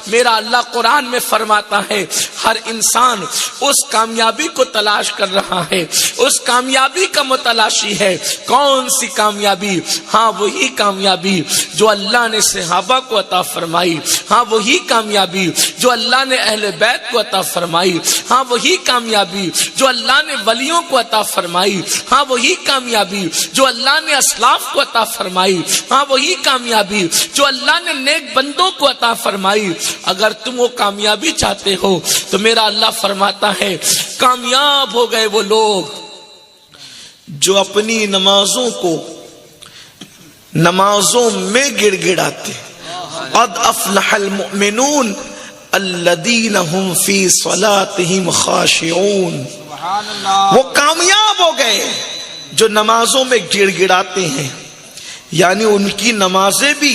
میرا اللہ قرآن میں فرماتا ہے ہر انسان اس کامیابی کو تلاش کر رہا ہے، اس کامیابی کا متلاشی ہے۔ کون سی کامیابی؟ ہاں وہی کامیابی جو اللہ نے صحابہ کو عطا فرمائی، ہاں وہی کامیابی جو اللہ نے اہل بیت کو عطا فرمائی، ہاں وہی کامیابی جو اللہ نے ولیوں کو عطا فرمائی، ہاں وہی کامیابی جو اللہ نے اسلاف کو عطا فرمائی، ہاں وہی کامیابی جو اللہ نے نیک بندوں کو عطا فرمائی۔ اگر تم وہ کامیابی چاہتے ہو تو میرا اللہ فرماتا ہے کامیاب ہو گئے وہ لوگ جو اپنی نمازوں کو نمازوں میں گڑ گڑاتے۔ قد افلح المؤمنون الذین هم فی صلاتهم خاشعون۔ وہ کامیاب ہو گئے جو نمازوں میں گڑ گڑاتے ہیں، یعنی ان کی نمازیں بھی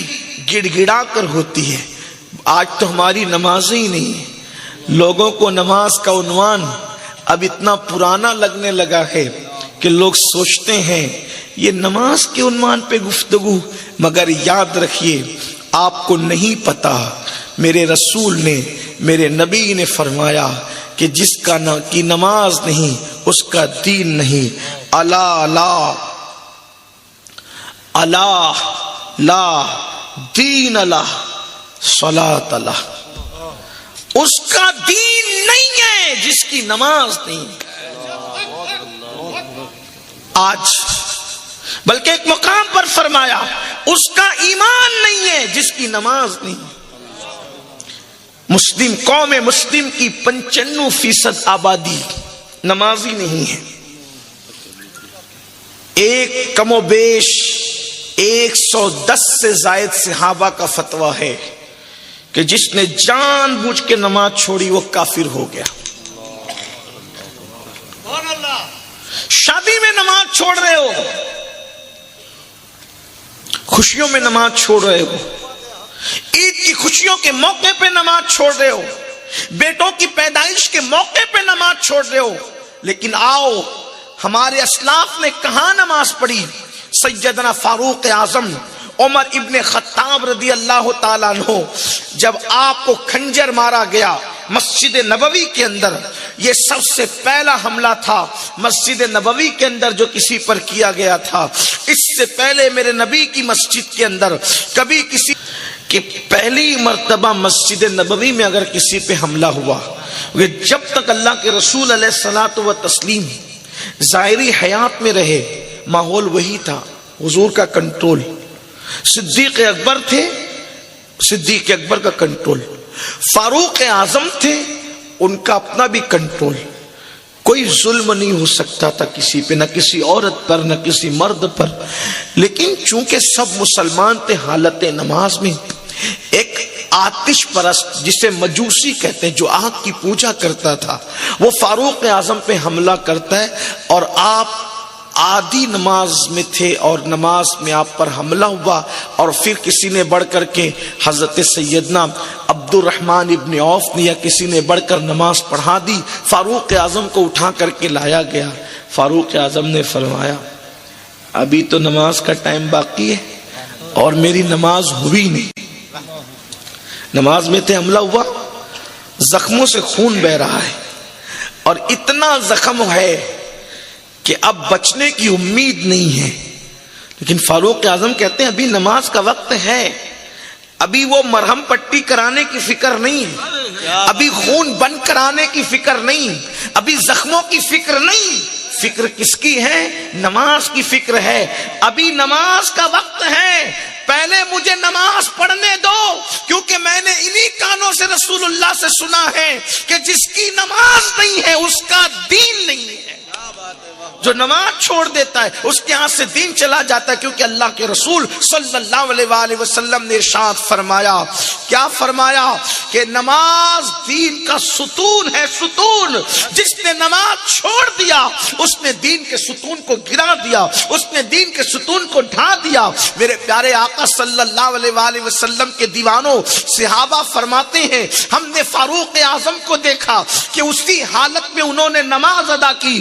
گڑ گڑا کر ہوتی ہے۔ آج تو ہماری نمازیں ہی نہیں ہیں، لوگوں کو نماز کا عنوان اب اتنا پرانا لگنے لگا ہے کہ لوگ سوچتے ہیں یہ نماز کے عنوان پہ گفتگو، مگر یاد رکھیے آپ کو نہیں پتا میرے رسول نے، میرے نبی نے فرمایا کہ جس کا کی نماز نہیں اس کا دین نہیں۔ الا لا الا لا دین اللہ صلاۃ اللہ، اس کا دین نہیں ہے جس کی نماز نہیں۔ آج بلکہ ایک مقام پر فرمایا اس کا ایمان نہیں ہے جس کی نماز نہیں۔ مسلم قوم مسلم کی 95% آبادی نمازی نہیں ہے۔ ایک کم و بیش 110 سے زائد صحابہ کا فتویٰ ہے کہ جس نے جان بوجھ کے نماز چھوڑی وہ کافر ہو گیا۔ شادی میں نماز چھوڑ رہے ہو، خوشیوں میں نماز چھوڑ رہے ہو، عید کی خوشیوں کے موقع پہ نماز چھوڑ رہے ہو، بیٹوں کی پیدائش کے موقع پہ نماز چھوڑ رہے ہو، لیکن آؤ ہمارے اسلاف نے کہاں نماز پڑھی؟ سیدنا فاروق اعظم عمر ابن خطاب رضی اللہ تعالیٰ عنہ، جب آپ کو خنجر مارا گیا مسجد نبوی کے اندر، یہ سب سے پہلا حملہ تھا مسجد نبوی کے اندر جو کسی پر کیا گیا تھا۔ اس سے پہلے میرے نبی کی مسجد کے اندر کبھی کسی کہ پہلی مرتبہ مسجد نبوی میں اگر کسی پہ حملہ ہوا، جب تک اللہ کے رسول علیہ الصلوۃ والتسلیم ظاہری حیات میں رہے ماحول وہی تھا، حضور کا کنٹرول۔ صدیق اکبر تھے، صدیق اکبر کا کنٹرول، فاروق اعظم تھے، ان کا اپنا بھی کنٹرول۔ کوئی ظلم نہیں ہو سکتا تھا کسی پہ، نہ کسی عورت پر نہ کسی مرد پر، لیکن چونکہ سب مسلمان تھے حالت نماز میں، ایک آتش پرست جسے مجوسی کہتے ہیں جو آگ کی پوجا کرتا تھا، وہ فاروق اعظم پہ حملہ کرتا ہے اور آپ آدھی نماز میں تھے اور نماز میں آپ پر حملہ ہوا، اور پھر کسی نے بڑھ کر کے حضرت سیدنا عبد الرحمن ابن عوف نے یا کسی نے بڑھ کر نماز پڑھا دی، فاروق اعظم کو اٹھا کر کے لایا گیا۔ فاروق اعظم نے فرمایا ابھی تو نماز کا ٹائم باقی ہے اور میری نماز ہوئی نہیں۔ نماز میں تھے، حملہ ہوا، زخموں سے خون بہ رہا ہے اور اتنا زخم ہے کہ اب بچنے کی امید نہیں ہے، لیکن فاروق اعظم کہتے ہیں ابھی نماز کا وقت ہے، ابھی وہ مرہم پٹی کرانے کی فکر نہیں، ابھی خون بند کرانے کی فکر نہیں، ابھی زخموں کی فکر نہیں، فکر کس کی ہے؟ نماز کی فکر ہے۔ ابھی نماز کا وقت ہے، پہلے مجھے نماز پڑھنے دو، کیونکہ میں نے انہی کانوں سے رسول اللہ سے سنا ہے کہ جس کی نماز نہیں ہے اس کا دین نہیں ہے۔ جو نماز چھوڑ دیتا ہے اس کے ہاتھ سے دین چلا جاتا ہے، کیونکہ اللہ کے رسول صلی اللہ علیہ وآلہ وسلم نے ارشاد فرمایا، کیا فرمایا؟ کہ نماز دین کا ستون ہے، ستون۔ جس نے نماز چھوڑ دیا اس نے دین کے ستون کو گرا دیا، اس نے دین کے ستون کو ڈھا دیا۔ میرے پیارے آقا صلی اللہ علیہ وآلہ وسلم کے دیوانوں صحابہ فرماتے ہیں ہم نے فاروق اعظم کو دیکھا کہ اسی حالت میں انہوں نے نماز ادا کی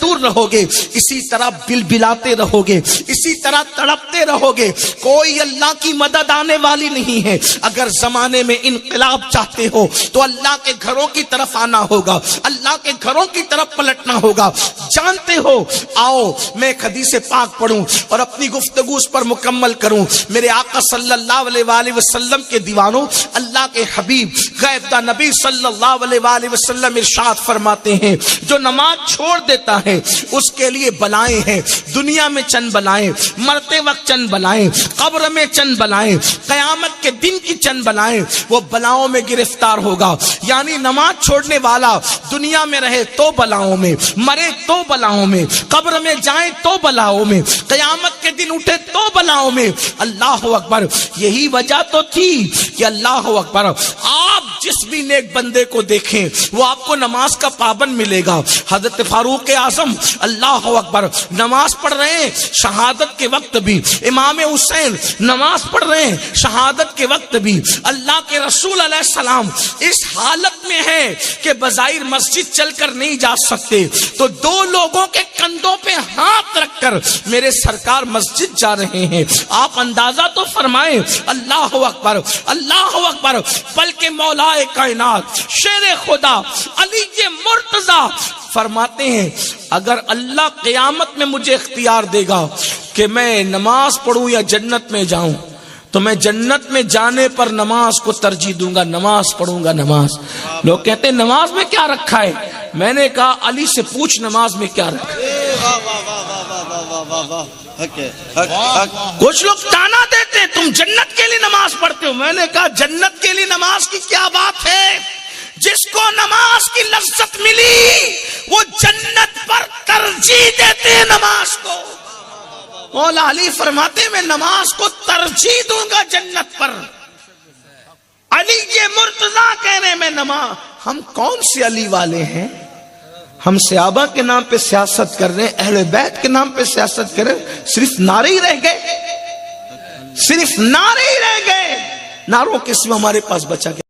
دور رہو گے اسی طرح بلبلاتے رہو گے, اسی طرح تڑپتے رہو گے. کوئی اللہ کی مدد آنے والی نہیں ہے. اگر زمانے میں انقلاب چاہتے ہو تو اللہ کے گھروں کی طرف آنا ہوگا, اللہ کے گھروں کی طرف پلٹنا ہوگا. جانتے ہو, آؤ میں ایک حدیث پاک پڑھوں اور اپنی گفتگو اس پر مکمل کروں. میرے آقا صلی اللہ علیہ وآلہ وسلم کے دیوانوں, اللہ کے حبیب غیب دا نبی صلی اللہ علیہ وآلہ وسلم ارشاد فرماتے ہیں, جو نماز چھوڑ دیتا ہے اس کے لیے بلائیں ہیں. دنیا میں چند بلائیں, مرتے وقت چند بلائیں, قبر میں چند بلائیں, قیامت کے دن کی چند بلائیں. وہ بلاؤں میں گرفتار ہوگا. یعنی نماز چھوڑنے والا دنیا میں رہے تو بلاؤں میں, مرے تو بلاؤں میں, قبر میں جائیں تو بلاؤں میں, قیامت کے دن اٹھے تو بلاؤں میں. اللہ اکبر. یہی وجہ تو تھی کہ اللہ اکبر, آپ جس بھی نیک بندے کو دیکھیں وہ آپ کو نماز کا پابند ملے گا. حضرت فاروق اعظم اللہ اکبر نماز پڑھ رہے ہیں شہادت کے وقت بھی, امام حسین نماز پڑھ رہے ہیں شہادت کے وقت بھی. اللہ کے رسول علیہ السلام اس حالت میں ہے کہ بظاہر مسجد چل کر نہیں جا سکتے, تو دو لوگوں کے کندھوں پہ ہاتھ رکھ کر میرے سرکار مسجد جا رہے ہیں. آپ اندازہ تو فرمائیں. اللہ اکبر, اللہ اکبر. بلکہ مولا کائنات شیر خدا علی مرتضی فرماتے ہیں, اگر اللہ قیامت میں مجھے اختیار دے گا کہ میں نماز پڑھوں یا جنت میں جاؤں, تو میں جنت میں جانے پر نماز کو ترجیح دوں گا, نماز پڑھوں گا. نماز, لوگ کہتے ہیں نماز میں کیا رکھا ہے. میں نے کہا علی سے پوچھ نماز میں کیا رکھا ہے. کچھ لوگ تانا دیتے تم جنت کے لیے نماز پڑھتے ہو. میں نے کہا جنت کے لیے نماز کی کیا بات ہے. جس کو نماز کی لذت ملی وہ جنت پر ترجیح دیتے ہیں نماز کو. مولا علی فرماتے میں نماز کو ترجیح دوں گا جنت پر. علی یہ مرتضی کہہ رہے میں نماز. ہم کون سے علی والے ہیں؟ ہم صحابہ کے نام پہ سیاست کر رہے ہیں, اہل بیت کے نام پہ سیاست کر رہے ہیں. صرف نعرے ہی رہ گئے, صرف نعرے ہی رہ گئے. نعروں کے سوا ہمارے پاس بچا گیا.